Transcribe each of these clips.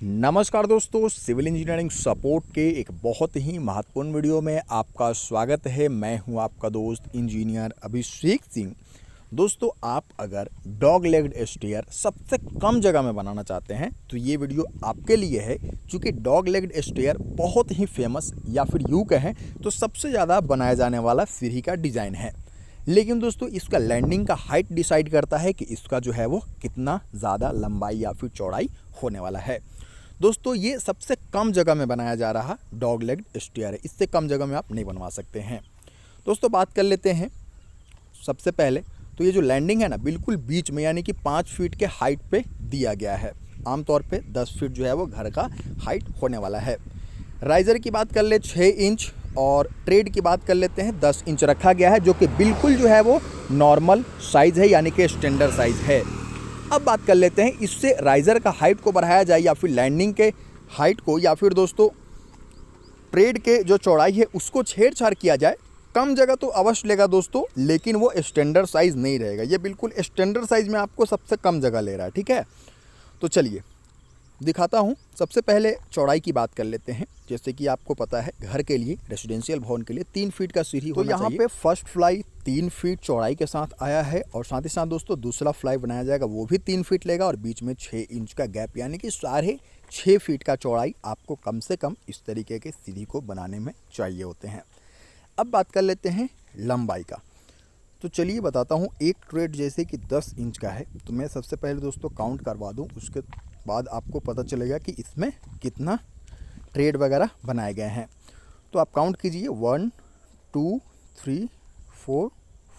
नमस्कार दोस्तों, civil engineering support के एक बहुत ही महत्वपूर्ण वीडियो में आपका स्वागत है। मैं हूं आपका दोस्त इंजीनियर अभिषेक सिंह। दोस्तों, आप अगर डॉग लेग्ड स्टेयर सबसे कम जगह में बनाना चाहते हैं तो ये वीडियो आपके लिए है, क्योंकि डॉग लेग्ड स्टेयर बहुत ही फेमस या फिर यूं कहें तो सबसे ज़्यादा बनाया जाने वाला सीढ़ी का डिज़ाइन है। लेकिन दोस्तों, इसका लैंडिंग का हाइट डिसाइड करता है कि इसका जो है वो कितना ज़्यादा लंबाई या फिर चौड़ाई होने वाला है। दोस्तों, ये सबसे कम जगह में बनाया जा रहा डॉग लेग्ड स्टेयर है। इससे कम जगह में आप नहीं बनवा सकते हैं। दोस्तों, बात कर लेते हैं सबसे पहले तो ये जो लैंडिंग है ना, बिल्कुल बीच में यानी कि 5 फीट के हाइट पे दिया गया है। आमतौर पे 10 फीट जो है वो घर का हाइट होने वाला है। राइज़र की बात कर ले 6 इंच और ट्रेड की बात कर लेते हैं 10 इंच रखा गया है, जो कि बिल्कुल जो है वो नॉर्मल साइज़ है यानी कि स्टैंडर्ड साइज़ है। अब बात कर लेते हैं इससे राइज़र का हाइट को बढ़ाया जाए या फिर लैंडिंग के हाइट को या फिर दोस्तों ट्रेड के जो चौड़ाई है उसको छेड़छाड़ किया जाए। कम जगह तो अवश्य लेगा दोस्तों, लेकिन वो स्टैंडर्ड साइज़ नहीं रहेगा। ये बिल्कुल स्टैंडर्ड साइज़ में आपको सबसे कम जगह ले रहा है। ठीक है, तो चलिए दिखाता हूँ। सबसे पहले चौड़ाई की बात कर लेते हैं। जैसे कि आपको पता है, घर के लिए, रेसिडेंशियल भवन के लिए 3 फीट का सीढ़ी होना चाहिए। यहाँ पे फर्स्ट फ्लाई 3 फीट चौड़ाई के साथ आया है और साथ ही साथ दोस्तों दूसरा फ्लाई बनाया जाएगा, वो भी 3 फीट लेगा और बीच में 6 इंच का गैप, यानी कि 6.5 फीट का चौड़ाई आपको कम से कम इस तरीके के सीढ़ी को बनाने में चाहिए होते हैं। अब बात कर लेते हैं लंबाई का। तो चलिए बताता हूँ। एक ट्रेड जैसे कि 10 इंच का है, तो मैं सबसे पहले दोस्तों काउंट करवा दूँ, उसके बाद आपको पता चलेगा कि इसमें कितना ट्रेड वगैरह बनाए गए हैं। तो आप काउंट कीजिए 1 2 3 4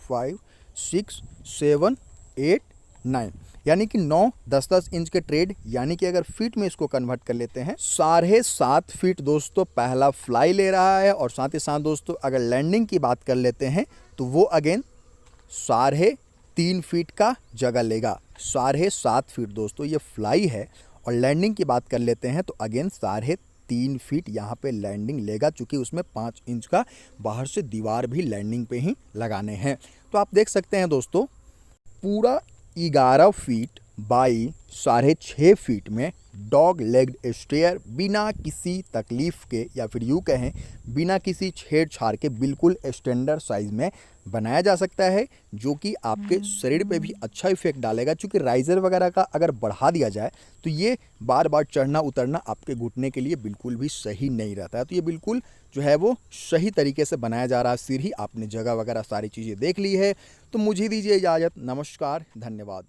5 6 7 8 9, यानी कि 9-10 इंच के ट्रेड, यानी कि अगर फीट में इसको कन्वर्ट कर लेते हैं 7.5 फीट दोस्तों पहला फ्लाई ले रहा है। और साथ ही साथ दोस्तों अगर लैंडिंग की बात कर लेते हैं तो वो अगेन 3.5 फीट का जगह लेगा। 7.5 फीट दोस्तों ये फ्लाई है। और लैंडिंग की बात कर लेते हैं तो अगेन 3.5 फीट यहाँ पे लैंडिंग लेगा, चूँकि उसमें 5 इंच का बाहर से दीवार भी लैंडिंग पे ही लगाने हैं। तो आप देख सकते हैं दोस्तों, पूरा 11 फीट बाई 6.5 फीट में डॉग लेग्ड स्टेयर बिना किसी तकलीफ़ के या फिर यूँ कहें बिना किसी छेड़छाड़ के बिल्कुल स्टैंडर्ड साइज़ में बनाया जा सकता है, जो कि आपके शरीर पे भी अच्छा इफेक्ट डालेगा। क्योंकि राइज़र वगैरह का अगर बढ़ा दिया जाए तो ये बार बार चढ़ना उतरना आपके घुटने के लिए बिल्कुल भी सही नहीं रहता है। तो ये बिल्कुल जो है वो सही तरीके से बनाया जा रहा है सीढ़ी। आपने जगह वगैरह सारी चीज़ें देख ली है, तो मुझे दीजिए इजाज़त। नमस्कार, धन्यवाद।